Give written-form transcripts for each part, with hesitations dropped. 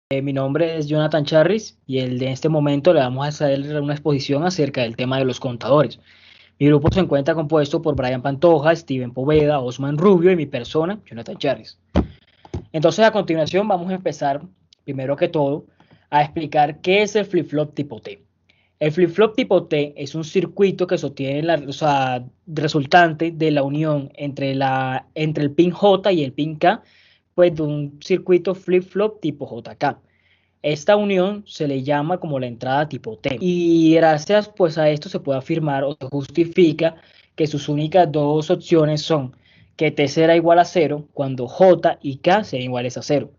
Mi nombre es Jonathan Charris y en este momento le vamos a hacer una exposición acerca del tema de los contadores. Mi grupo se encuentra compuesto por Brian Pantoja, Steven Poveda, Osman Rubio y mi persona, Jonathan Charris. Entonces, a continuación vamos a empezar, primero que todo, a explicar qué es el flip-flop tipo T. El flip-flop tipo T es un circuito que sostiene resultante de la unión entre el pin J y el pin K, pues de un circuito flip-flop tipo JK. Esta unión se le llama como la entrada tipo T. Y gracias pues a esto se puede afirmar o se justifica que sus únicas dos opciones son que T será igual a cero cuando J y K sean iguales a cero.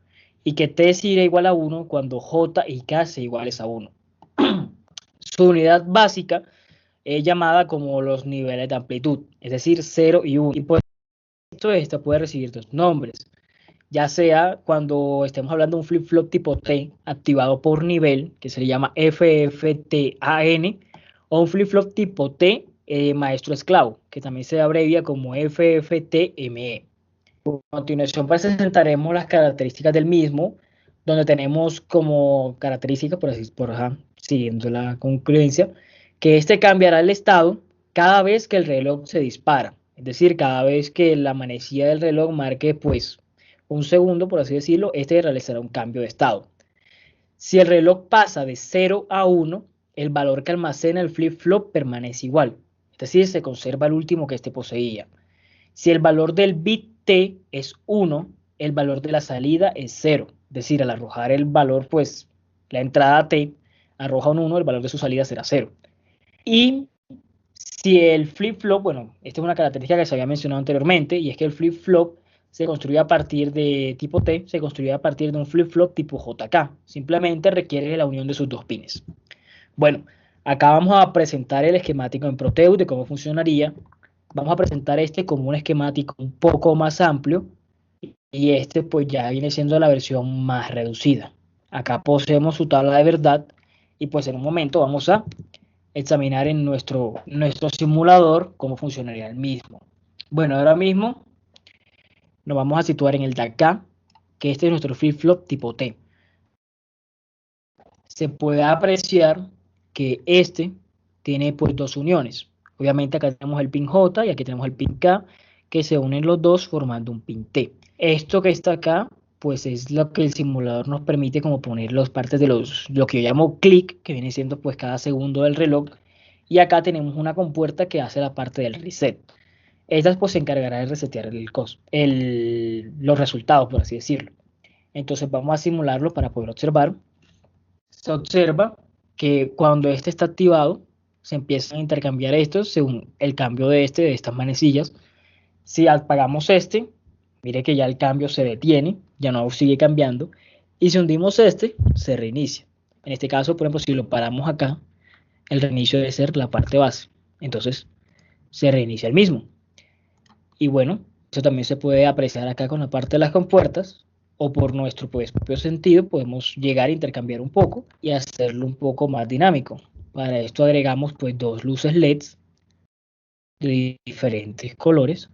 Y que T será igual a uno cuando J y K sean iguales a uno. Su unidad básica es llamada como los niveles de amplitud, es decir, cero y uno. Y pues esta puede recibir dos nombres, ya sea cuando estemos hablando de un flip-flop tipo T activado por nivel, que se le llama FFTAN, o un flip-flop tipo T maestro esclavo, que también se abrevia como FFTME. A continuación presentaremos las características del mismo, donde tenemos como característica, siguiendo la concluencia, que este cambiará el estado cada vez que el reloj se dispara. Es decir, cada vez que la manecilla del reloj marque pues un segundo, por así decirlo, este realizará un cambio de estado. Si el reloj pasa de 0 a 1, el valor que almacena el flip-flop permanece igual. Es decir, se conserva el último que este poseía. Si el valor del bit T es 1, el valor de la salida es 0. Es decir, al arrojar el valor, pues la entrada T arroja un 1, el valor de su salida será 0. Y si el flip-flop, bueno, esta es una característica que se había mencionado anteriormente, y es que el flip-flop se construye a partir de tipo T, se construye a partir de un flip-flop tipo JK. Simplemente requiere la unión de sus dos pines. Bueno, acá vamos a presentar el esquemático en Proteus de cómo funcionaría. Vamos a presentar este como un esquemático un poco más amplio y este pues ya viene siendo la versión más reducida. Acá poseemos su tabla de verdad y pues en un momento vamos a examinar en nuestro simulador cómo funcionaría el mismo. Bueno, ahora mismo nos vamos a situar en el de acá, que este es nuestro flip-flop tipo T. Se puede apreciar que este tiene pues dos uniones. Obviamente acá tenemos el pin J y aquí tenemos el pin K, que se unen los dos formando un pin T. Esto que está acá, pues es lo que el simulador nos permite como poner las partes de lo que yo llamo clic, que viene siendo pues cada segundo del reloj. Y acá tenemos una compuerta que hace la parte del reset. Esta pues se encargará de resetear los resultados, por así decirlo. Entonces vamos a simularlo para poder observar. Se observa que cuando este está activado, se empiezan a intercambiar estos según el cambio de estas manecillas. Si apagamos este, mire que ya el cambio se detiene, ya no sigue cambiando. Y si hundimos este, se reinicia. En este caso, por ejemplo, si lo paramos acá, el reinicio debe ser la parte base. Entonces, se reinicia el mismo. Y bueno, eso también se puede apreciar acá con la parte de las compuertas, o por nuestro pues, propio sentido podemos llegar a intercambiar un poco y hacerlo un poco más dinámico. Para esto agregamos pues dos luces LEDs de diferentes colores,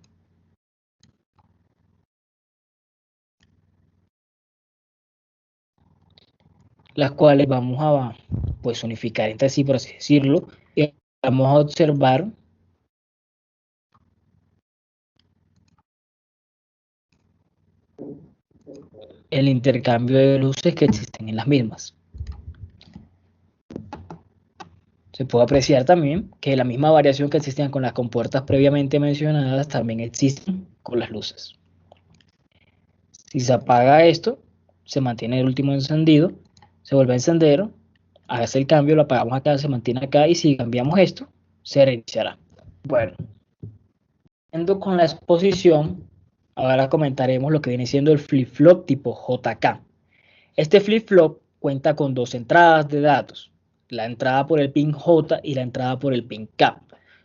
las cuales vamos a pues unificar entre sí, por así decirlo, y vamos a observar el intercambio de luces que existen en las mismas. Se puede apreciar también que la misma variación que existían con las compuertas previamente mencionadas también existen con las luces. Si se apaga esto, se mantiene el último encendido, se vuelve a encender, hace el cambio, lo apagamos acá, se mantiene acá y si cambiamos esto, se reiniciará. Bueno, yendo con la exposición, ahora comentaremos lo que viene siendo el flip-flop tipo JK. Este flip-flop cuenta con dos entradas de datos, la entrada por el pin J y la entrada por el pin K.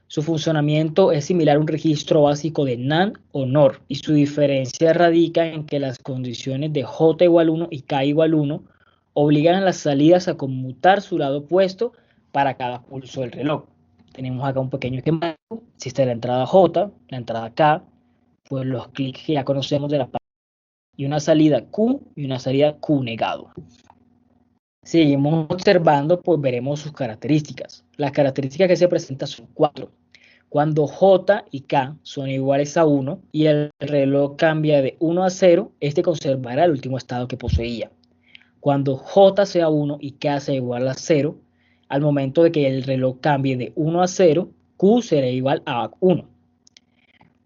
Su funcionamiento es similar a un registro básico de NAND o NOR y su diferencia radica en que las condiciones de J igual 1 y K igual 1 obligan a las salidas a conmutar su lado opuesto para cada pulso del reloj. Tenemos acá un pequeño esquema, existe la entrada J, la entrada K, pues los clics que ya conocemos de la parte y una salida Q y una salida Q negado. Seguimos observando, pues veremos sus características. Las características que se presentan son cuatro. Cuando J y K son iguales a 1 y el reloj cambia de 1 a 0, este conservará el último estado que poseía. Cuando J sea 1 y K sea igual a 0, al momento de que el reloj cambie de 1 a 0, Q será igual a 1.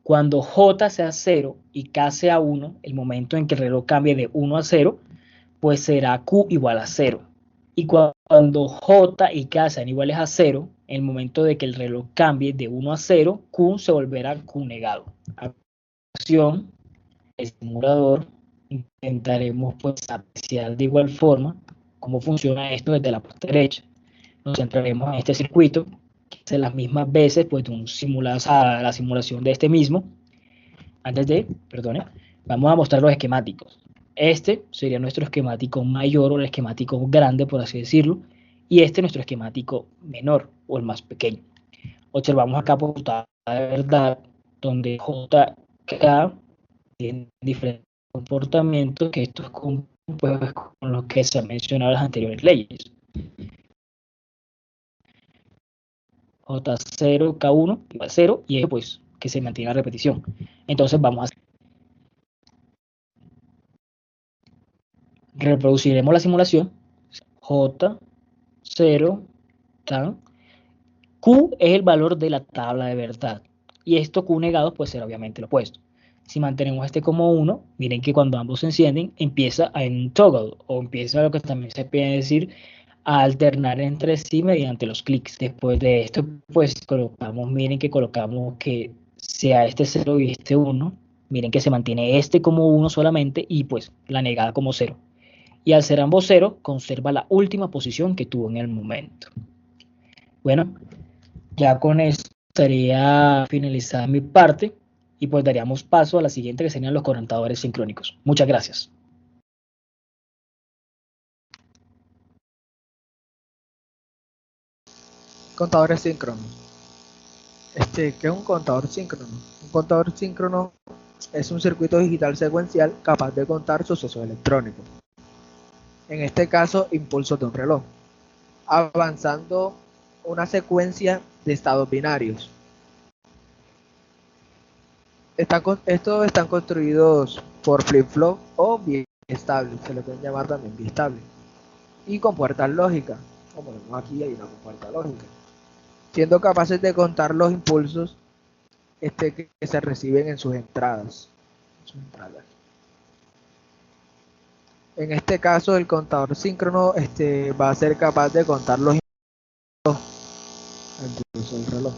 Cuando J sea 0 y K sea 1, el momento en que el reloj cambie de 1 a 0, pues será Q igual a 0. Y cuando J y K sean iguales a 0, en el momento de que el reloj cambie de 1 a 0, Q se volverá Q negado. A continuación, el simulador intentaremos pues apreciar de igual forma cómo funciona esto desde la parte derecha. Nos centraremos en este circuito, que hace las mismas veces pues de la simulación de este mismo. Vamos a mostrar los esquemáticos. Este sería nuestro esquemático mayor o el esquemático grande, por así decirlo, y este nuestro esquemático menor o el más pequeño. Observamos acá portada de verdad, donde JK tiene diferentes comportamientos, que esto es pues, con lo que se han mencionado las anteriores leyes. J0, K1 igual a 0, y eso pues que se mantiene la repetición. Entonces vamos a reproduciremos la simulación. J0, tan. Q es el valor de la tabla de verdad. Y esto Q negado pues será obviamente lo opuesto. Si mantenemos este como 1, miren que cuando ambos se encienden empieza a un toggle o empieza lo que también se puede decir a alternar entre sí mediante los clics. Después de esto pues colocamos, miren que colocamos que sea este 0 y este 1. Miren que se mantiene este como 1 solamente y pues la negada como 0. Y al ser ambos 0 conserva la última posición que tuvo en el momento. Bueno, ya con esto estaría finalizada mi parte y pues daríamos paso a la siguiente que serían los contadores sincrónicos. Muchas gracias. Contadores síncronos. ¿Qué es un contador síncrono? Un contador síncrono es un circuito digital secuencial capaz de contar sucesos electrónicos. En este caso, impulsos de un reloj, avanzando una secuencia de estados binarios. Estos están construidos por flip-flop o biestables, se le pueden llamar también biestables, y con puertas lógicas, como vemos aquí hay una puerta lógica, siendo capaces de contar los impulsos que se reciben en sus entradas. En este caso, el contador síncrono va a ser capaz de contar los impulsos del reloj.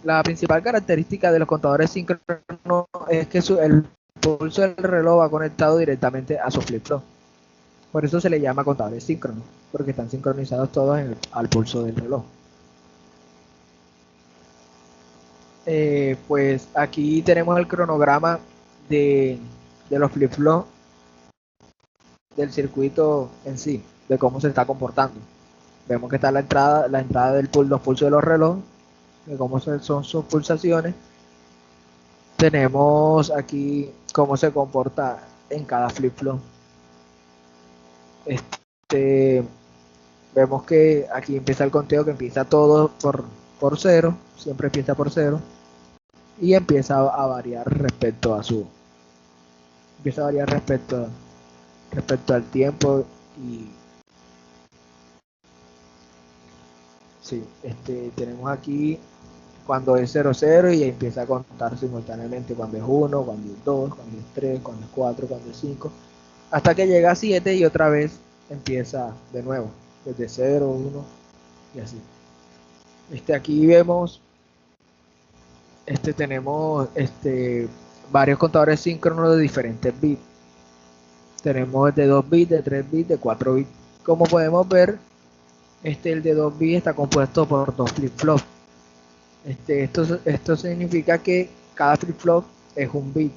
La principal característica de los contadores síncronos es que el pulso del reloj va conectado directamente a su flip-flop. Por eso se le llama contadores síncronos, porque están sincronizados todos al pulso del reloj. Pues aquí tenemos el cronograma de los flip-flop del circuito en sí, de cómo se está comportando. Vemos que está la entrada del los pulsos de los relojes, de cómo son sus pulsaciones. Tenemos aquí cómo se comporta en cada flip-flop. Vemos que aquí empieza el conteo, que empieza todo por 0, siempre empieza por 0, y empieza a variar respecto a respecto al tiempo. Y sí, tenemos aquí cuando es 00 y empieza a contar simultáneamente cuando es 1, cuando es 2, cuando es 3, cuando es 4, cuando es 5, hasta que llega a 7 y otra vez empieza de nuevo, desde 0, 1 y así. Aquí vemos, tenemos varios contadores síncronos de diferentes bits. Tenemos de 2 bits, de 3 bits, de 4 bits. Como podemos ver, el de 2 bits está compuesto por 2 flip-flops. Esto significa que cada flip-flop es un bit.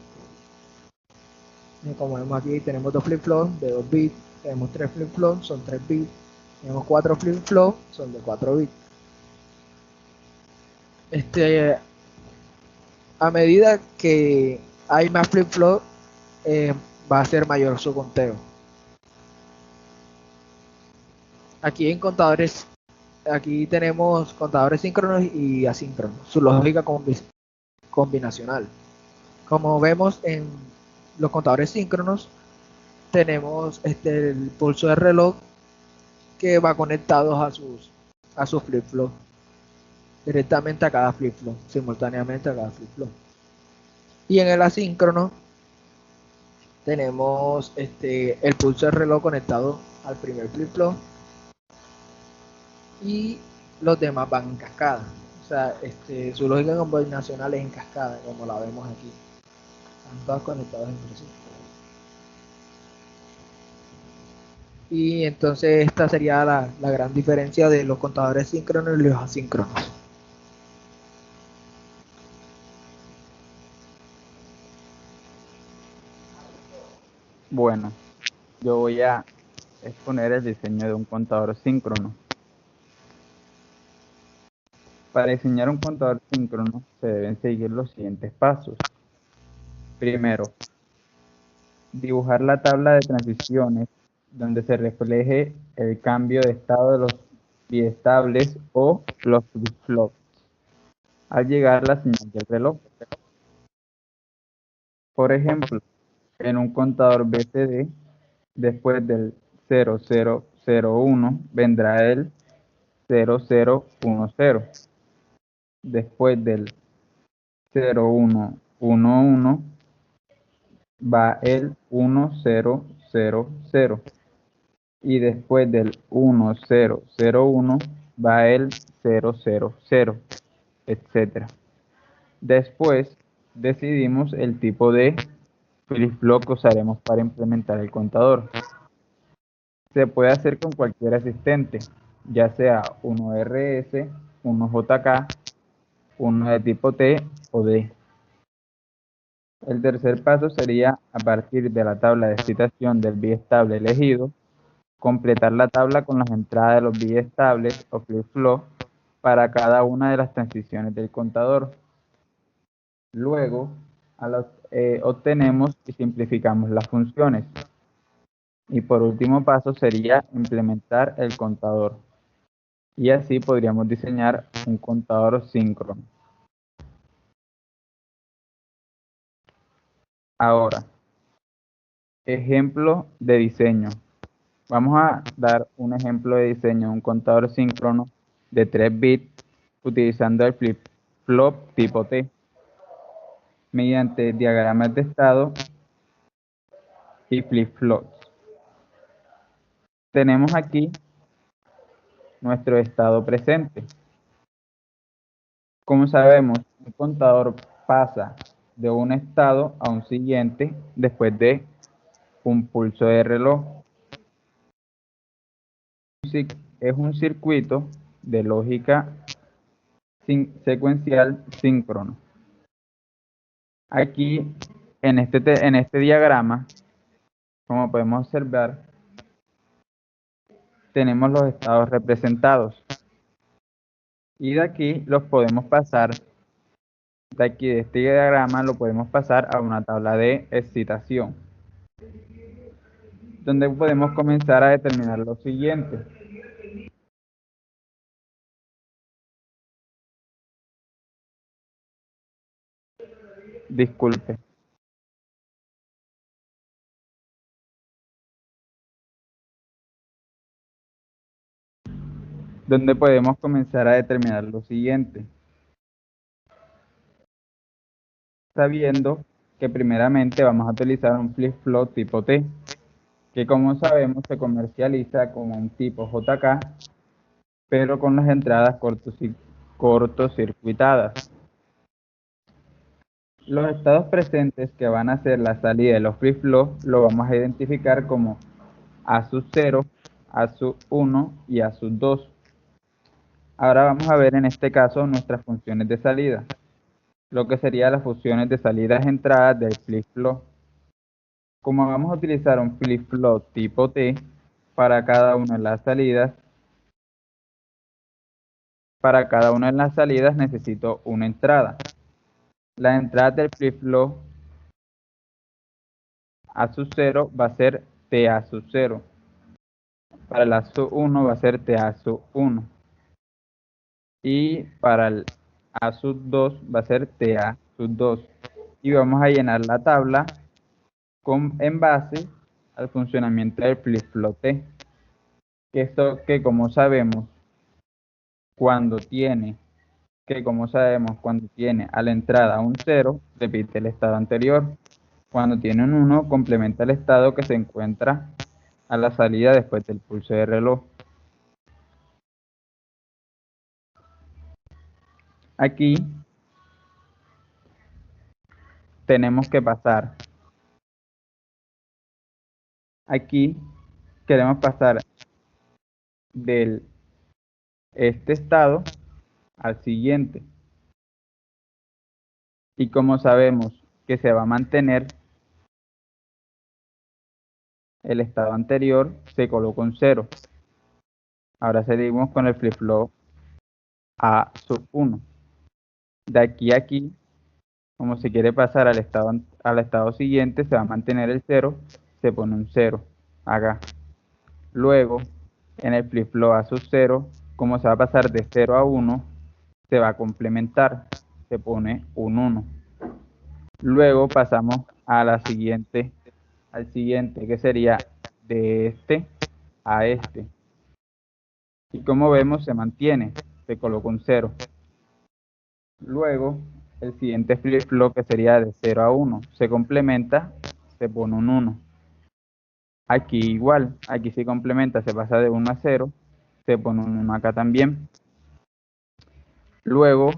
Como vemos aquí, tenemos 2 flip-flops de 2 bits, tenemos 3 flip-flops, son 3 bits, tenemos 4 flip-flops, son de 4 bits. A medida que hay más flip-flops, va a ser mayor su conteo. Aquí en contadores, aquí tenemos contadores síncronos y asíncronos, su lógica combinacional. Como vemos en los contadores síncronos, tenemos el pulso de reloj que va conectado a sus flip-flop, directamente a cada flip-flop, simultáneamente a cada flip-flop. Y en el asíncrono tenemos el pulso de reloj conectado al primer flip-flop y los demás van en cascada. O sea, su lógica combinacional es en cascada, como la vemos aquí. Están todos conectados entre sí. Y entonces esta sería la gran diferencia de los contadores síncronos y los asíncronos. Bueno, yo voy a exponer el diseño de un contador síncrono. Para diseñar un contador síncrono se deben seguir los siguientes pasos. Primero, dibujar la tabla de transiciones donde se refleje el cambio de estado de los biestables o los flip-flops al llegar la señal del reloj. Por ejemplo, en un contador BCD, después del 0001 vendrá el 0010. Después del 0111 va el 1000 y después del 1001 va el 000, etc. Después decidimos el tipo de flip-flop que usaremos para implementar el contador. Se puede hacer con cualquier asistente, ya sea uno RS, uno JK, uno de tipo T o D. El tercer paso sería, a partir de la tabla de excitación del biestable elegido, completar la tabla con las entradas de los biestables o flip-flop para cada una de las transiciones del contador. Luego, obtenemos y simplificamos las funciones. Y por último paso sería implementar el contador. Y así podríamos diseñar un contador síncrono. Ahora, ejemplo de diseño. Vamos a dar un ejemplo de diseño de un contador síncrono de 3 bits utilizando el flip-flop tipo T mediante diagramas de estado y flip-flops. Tenemos aquí nuestro estado presente. Como sabemos, un contador pasa de un estado a un siguiente después de un pulso de reloj. Es un circuito de lógica secuencial síncrono. Aquí, en este diagrama, como podemos observar, tenemos los estados representados. Y de aquí los podemos pasar, de aquí de este diagrama lo podemos pasar a una tabla de excitación, donde podemos comenzar a determinar lo siguiente. Disculpe. Donde podemos comenzar a determinar lo siguiente. Sabiendo que primeramente vamos a utilizar un flip-flop tipo T, que como sabemos se comercializa como un tipo JK, pero con las entradas cortocircuitadas. Los estados presentes que van a ser la salida de los flip-flops lo vamos a identificar como A sub 0, A sub 1 y A sub 2. Ahora vamos a ver en este caso nuestras funciones de salida, lo que serían las funciones de salidas-entradas del flip-flop. Como vamos a utilizar un flip-flop tipo T para cada una de las salidas, necesito una entrada. La entrada del flip-flop A sub 0 va a ser T A sub 0. Para el A sub 1 va a ser TA sub 1. Y para el A sub 2 va a ser TA sub 2. Y vamos a llenar la tabla en base al funcionamiento del flip-flop T. Que como sabemos, cuando tiene a la entrada un 0, repite el estado anterior. Cuando tiene un 1, complementa el estado que se encuentra a la salida después del pulso de reloj. Aquí tenemos que pasar. Aquí queremos pasar del este estado al siguiente. Y como sabemos que se va a mantener el estado anterior, se coloca un 0. Ahora seguimos con el flip-flop A sub 1. De aquí a aquí, como se quiere pasar al estado siguiente, se va a mantener el 0, se pone un 0 acá. Luego, en el flip-flop A sub 0, como se va a pasar de 0 a 1, se va a complementar, se pone un 1. Luego pasamos al siguiente, que sería de este a este. Y como vemos, se mantiene, se coloca un 0. Luego, el siguiente flip-flop, que sería de 0 a 1, se complementa, se pone un 1. Aquí igual, aquí se complementa, se pasa de 1 a 0, se pone un 1 acá también. Luego,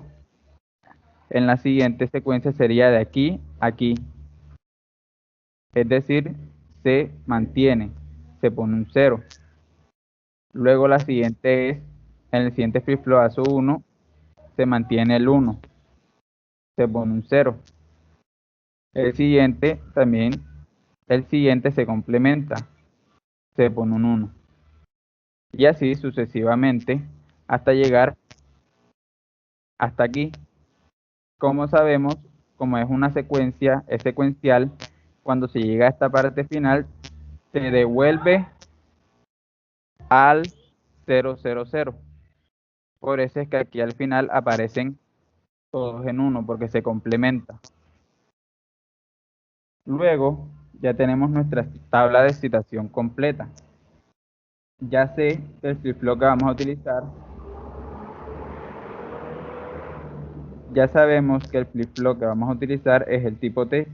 en la siguiente secuencia sería de aquí a aquí. Es decir, se mantiene, se pone un 0. Luego la siguiente es, en el siguiente flip-flop a su 1, se mantiene el 1, se pone un 0. El siguiente se complementa, se pone un 1. Y así sucesivamente hasta llegar hasta aquí. Como sabemos, como es una secuencia, es secuencial, cuando se llega a esta parte final, se devuelve al 0, 0, 0. Por eso es que aquí al final aparecen todos en 1, porque se complementa. Luego ya tenemos nuestra tabla de excitación completa. Ya sé que el flip-flop que vamos a utilizar, ya sabemos que el flip-flop que vamos a utilizar es el tipo T.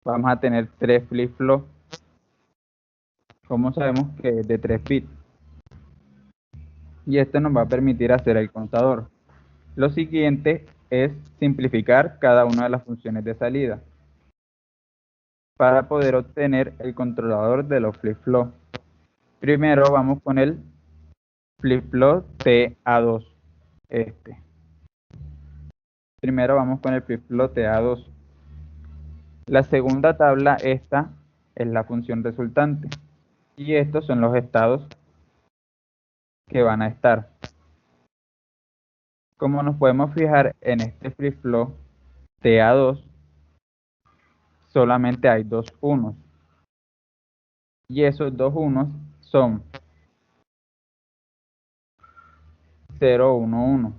Vamos a tener 3 flip-flops. Como sabemos que es de 3 bits. Y esto nos va a permitir hacer el contador. Lo siguiente es simplificar cada una de las funciones de salida para poder obtener el controlador de los flip-flops. Primero vamos con el flip-flop TA2. Primero vamos con el flip-flop TA2. La segunda tabla, esta es la función resultante. Y estos son los estados que van a estar. Como nos podemos fijar en este flip-flop TA2, solamente hay 2 unos. Y esos 2 unos son 0, 1, 1.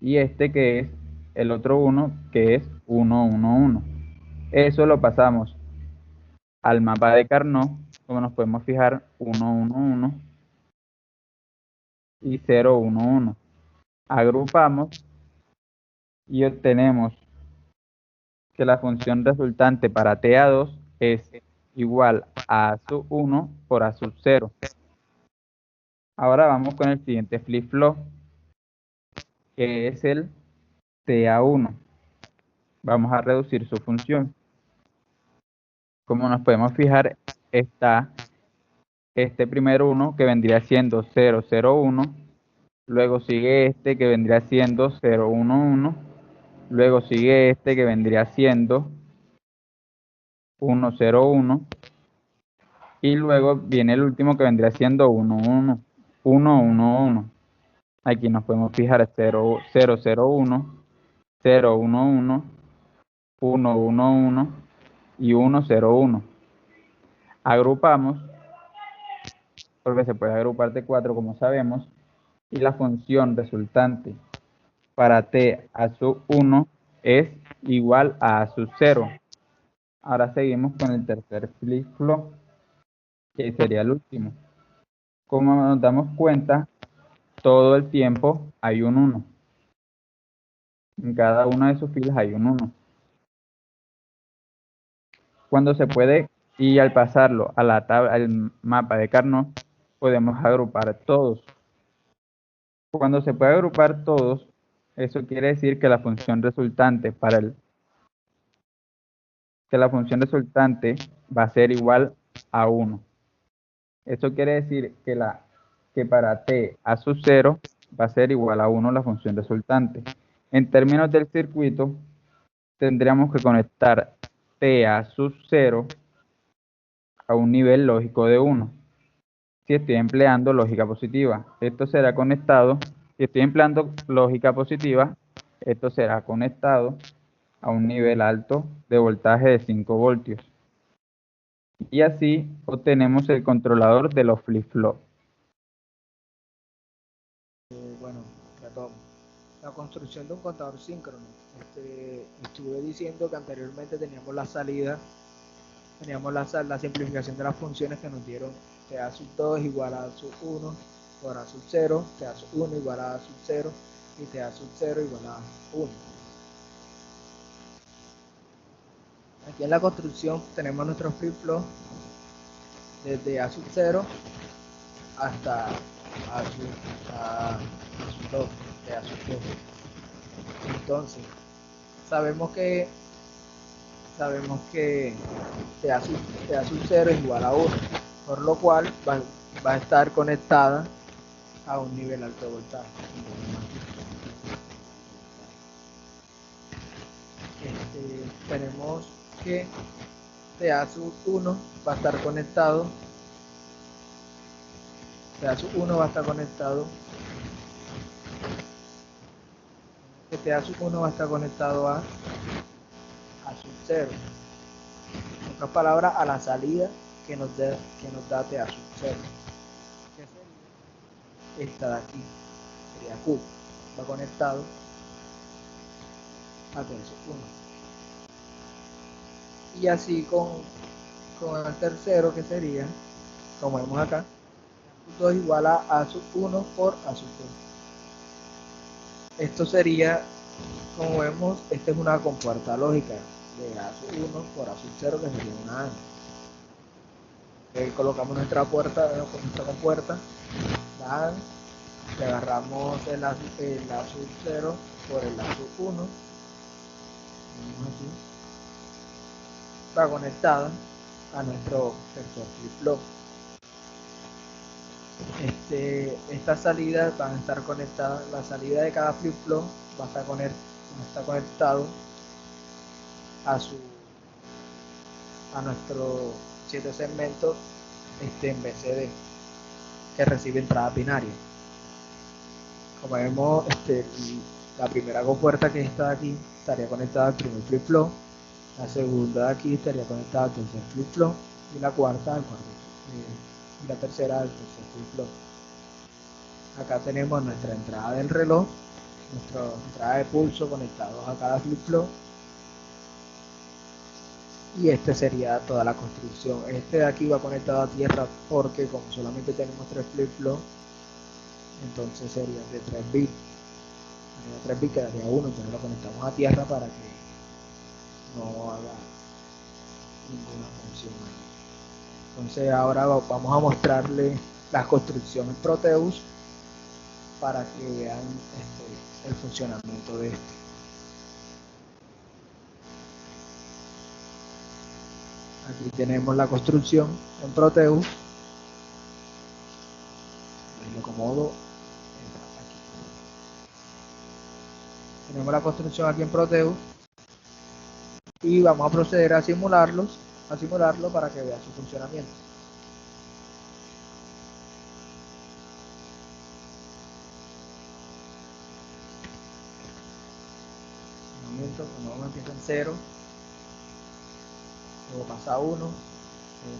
Y este que es el otro 1, que es 1, 1, 1. Eso lo pasamos al mapa de Carnot, como nos podemos fijar, 1, 1, 1 y 0, 1, 1. Agrupamos y obtenemos que la función resultante para TA2 es igual a A sub 1 por A sub 0. Ahora vamos con el siguiente flip-flop, que es el TA1. Vamos a reducir su función. Como nos podemos fijar, está este primer 1 que vendría siendo 0, 0, 1. Luego sigue este que vendría siendo 0, 1, 1. Luego sigue este que vendría siendo 1, 0, 1. Y luego viene el último que vendría siendo 1, 1, 1, 1, 1. Aquí nos podemos fijar 0, 0, 0, 1, 0, 1, 1, 1, 1, 1 y 1, 0, 1. agrupamos, porque se puede agrupar de 4 como sabemos, y la función resultante para t a sub 1 es igual a sub 0. Ahora seguimos con el tercer flip-flop, que sería el último. Como nos damos cuenta, todo el tiempo hay un 1. En cada una de sus filas hay un 1. Cuando se puede, y al pasarlo a la tabla, al mapa de Carnot, podemos agrupar todos. Cuando se puede agrupar todos, eso quiere decir que la función resultante va a ser igual a 1. Eso quiere decir que para t a sub 0 va a ser igual a 1 la función resultante. En términos del circuito, tendríamos que conectar t a sub 0 a un nivel lógico de 1. Si estoy empleando lógica positiva, esto será conectado. Si estoy empleando lógica positiva, esto será conectado a un nivel alto de voltaje de 5 voltios. Y así obtenemos el controlador de los flip-flops. Bueno, retomo. La construcción de un contador síncrono. Estuve diciendo que anteriormente teníamos la salida, teníamos la simplificación de las funciones que nos dieron TA sub 2 igual a sub 1 por A sub 0, TA sub 1 igual a A sub 0 y TA sub 0 igual a 1. Aquí en la construcción tenemos nuestros flip-flops desde A sub 0 hasta A sub 2, TA sub 2. Entonces, sabemos que TA sub 0 es igual a 1, por lo cual va a estar conectada a un nivel alto de voltaje. Tenemos que TA sub 1 va a estar conectado TA sub 1 va a estar conectado TA sub 1 va a estar conectado a sub 0. En otras palabras, a la salida que nos da TA sub 0. ¿Qué sería? Esta de aquí sería Q. Va conectado a TA sub 1. Y así con el tercero, que sería, como vemos acá, 2 igual a sub 1 por A sub 2. Esto sería, como vemos, esta es una compuerta lógica de A sub 1 por A sub 0, que sería una AND. Colocamos nuestra compuerta, la AND, le agarramos el A sub 0 por el A sub 1, aquí, va conectada a nuestro tercer flip-flop. Estas salidas van a estar conectadas, la salida de cada flip-flop va a estar conectado a nuestro 7 segmentos en BCD, que recibe entrada binaria. Como vemos, la primera compuerta, que está aquí, estaría conectada al primer flip-flop, la segunda de aquí estaría conectada al tercer flip-flop y la cuarta al cuarto, y la tercera al tercer flip-flop. Acá tenemos nuestra entrada del reloj, nuestra entrada de pulso conectados a cada flip-flop, y sería toda la construcción. Este de aquí va conectado a tierra porque como solamente tenemos 3 flip-flops, entonces sería de 3 bits. De 3 bits quedaría 1, entonces lo conectamos a tierra para que no haga ninguna función ahí. Entonces ahora vamos a mostrarle las construcciones Proteus para que vean el funcionamiento de este. Aquí tenemos la construcción en Proteus. Lo acomodo aquí. Tenemos la construcción aquí en Proteus y vamos a proceder a simularlo para que vean su funcionamiento. Cuando uno empieza en 0, luego pasa a 1,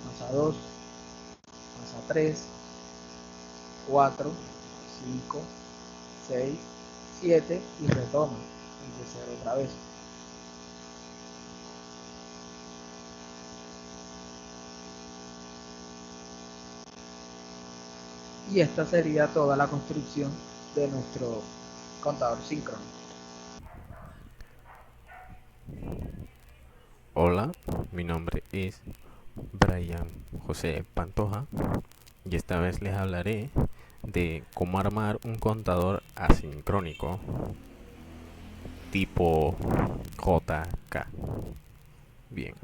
pasa 2, pasa 3, 4, 5, 6, 7 y retoma y de 0 otra vez. Y esta sería toda la construcción de nuestro contador síncrono. Hola, mi nombre es Brian José Pantoja y esta vez les hablaré de cómo armar un contador asincrónico tipo JK. Bien.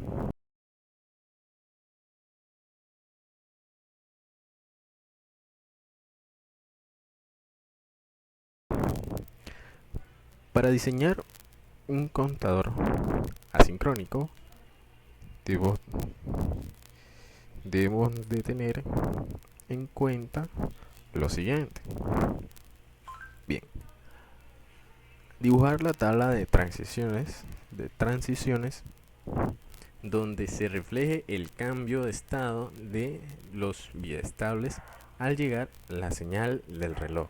Para diseñar un contador asincrónico debemos de tener en cuenta lo siguiente. Bien, dibujar la tabla de transiciones donde se refleje el cambio de estado de los biestables al llegar la señal del reloj.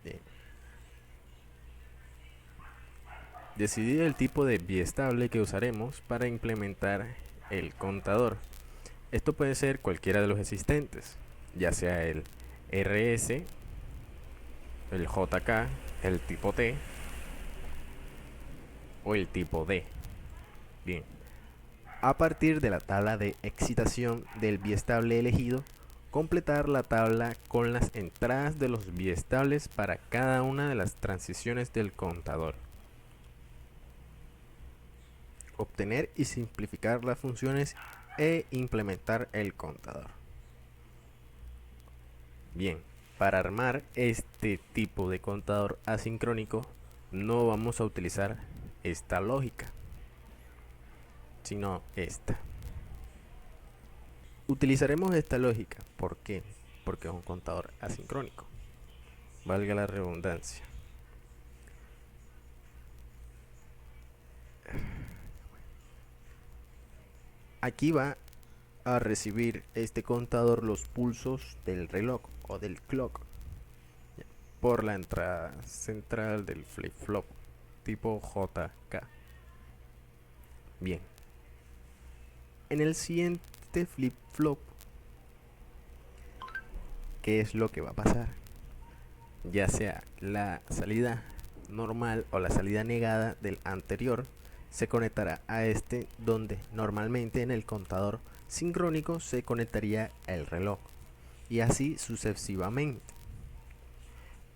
Bien. Decidir el tipo de biestable que usaremos para implementar el contador. Esto puede ser cualquiera de los existentes, ya sea el RS, el JK, el tipo T o el tipo D. Bien, a partir de la tabla de excitación del biestable elegido, completar la tabla con las entradas de los biestables para cada una de las transiciones del contador. Obtener y simplificar las funciones e implementar el contador. Bien, para armar este tipo de contador asincrónico no vamos a utilizar esta lógica, sino esta. Utilizaremos esta lógica, ¿por qué? Porque es un contador asincrónico, valga la redundancia. Aquí va a recibir este contador los pulsos del reloj o del clock por la entrada central del flip-flop tipo JK. Bien, en el siguiente flip-flop, ¿qué es lo que va a pasar? Ya sea la salida normal o la salida negada del anterior se conectará a este, donde normalmente en el contador sincrónico se conectaría el reloj, y así sucesivamente.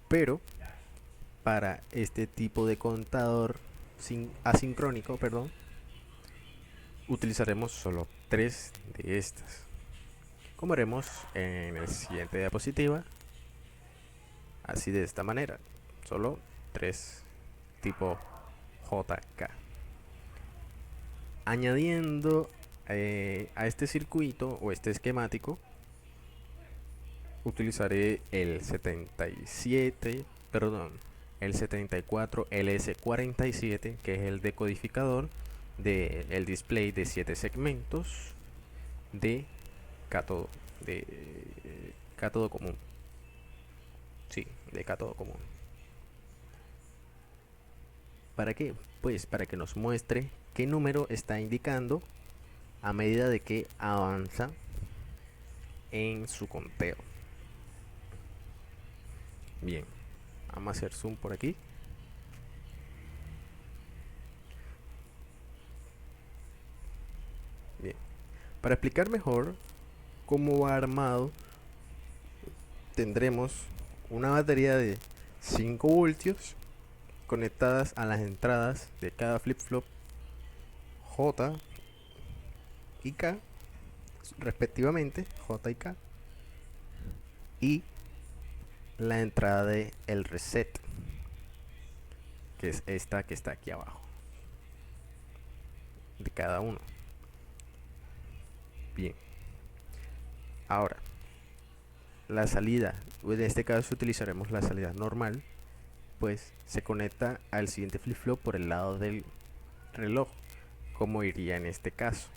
Pero para este tipo de contador asincrónico, utilizaremos solo 3 de estas, como haremos en el siguiente diapositiva. Así, de esta manera, solo 3 tipo JK. Añadiendo a este circuito o este esquemático, utilizaré el 74 LS47, que es el decodificador del display de 7 segmentos de cátodo común. Sí, de cátodo común. ¿Para qué? Pues para que nos muestre qué número está indicando a medida de que avanza en su conteo. Bien, vamos a hacer zoom por aquí. Bien, para explicar mejor cómo va armado, tendremos una batería de 5 voltios conectadas a las entradas de cada flip-flop J y K, respectivamente, J y K, y la entrada de el reset, que es esta que está aquí abajo, de cada uno. Bien, ahora la salida, en este caso utilizaremos la salida normal, pues se conecta al siguiente flip-flop por el lado del reloj, como iría en este caso.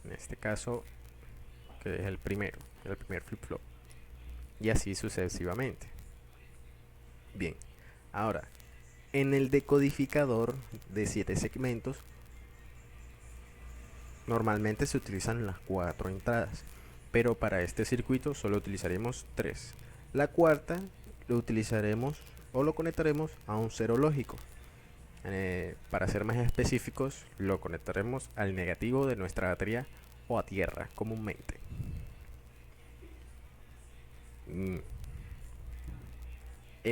en este caso, que es el primer flip-flop, y así sucesivamente. Bien, ahora, en el decodificador de 7 segmentos, normalmente se utilizan las 4 entradas, pero para este circuito solo utilizaremos 3. La cuarta lo utilizaremos o lo conectaremos a un cero lógico. Para ser más específicos, lo conectaremos al negativo de nuestra batería o a tierra comúnmente. En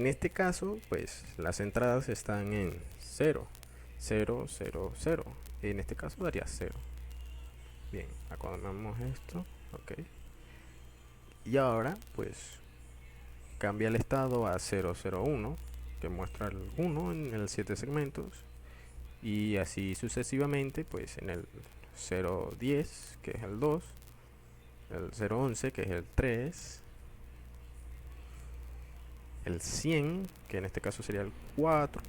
este caso, pues las entradas están en 0, 0, 0, 0. En este caso daría 0. Bien, acomodamos esto, ok. Y ahora, pues cambia el estado a 001, que muestra el 1 en el 7 segmentos, y así sucesivamente, pues en el 010, que es el 2, el 011, que es el 3, el 100, que en este caso sería el 4,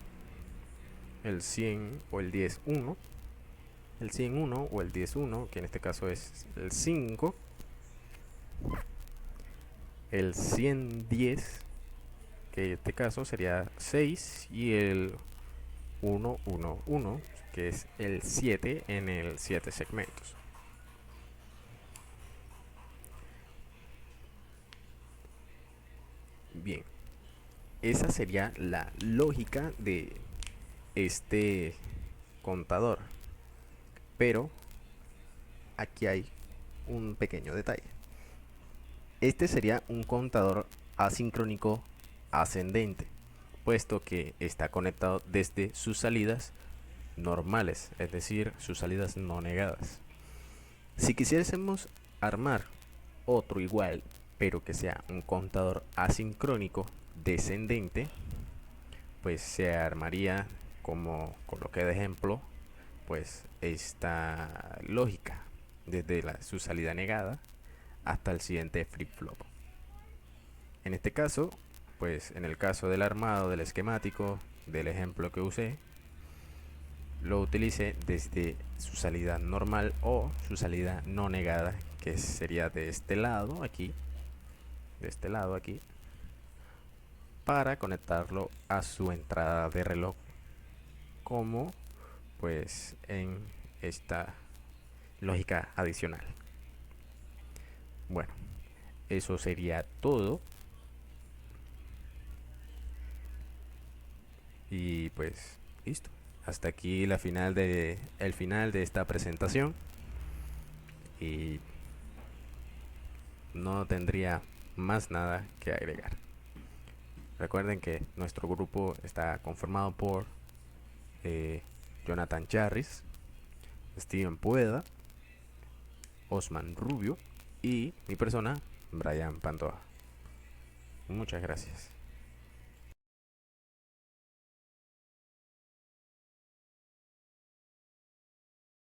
el 100 o el 10-1, el 100-1 o el 10-1, que en este caso es el 5, el 110, que en este caso sería 6, y el 111, que es el 7 en el 7 segmentos. Bien, esa sería la lógica de este contador, pero aquí hay un pequeño detalle. Este sería un contador asincrónico ascendente, puesto que está conectado desde sus salidas normales, es decir, sus salidas no negadas. Si quisiésemos armar otro igual, pero que sea un contador asincrónico descendente, pues se armaría, como coloqué de ejemplo, pues esta lógica desde su salida negada hasta el siguiente flip-flop. En este caso, pues en el caso del armado del esquemático del ejemplo que usé, lo utilicé desde su salida normal o su salida no negada, que sería de este lado aquí, para conectarlo a su entrada de reloj, como pues en esta lógica adicional. Bueno, eso sería todo. Y pues listo. Hasta aquí el final de esta presentación. Y no tendría más nada que agregar. Recuerden que nuestro grupo está conformado por Jonathan Charris, Steven Pueda, Osman Rubio y mi persona, Brian Pantoja. Muchas gracias.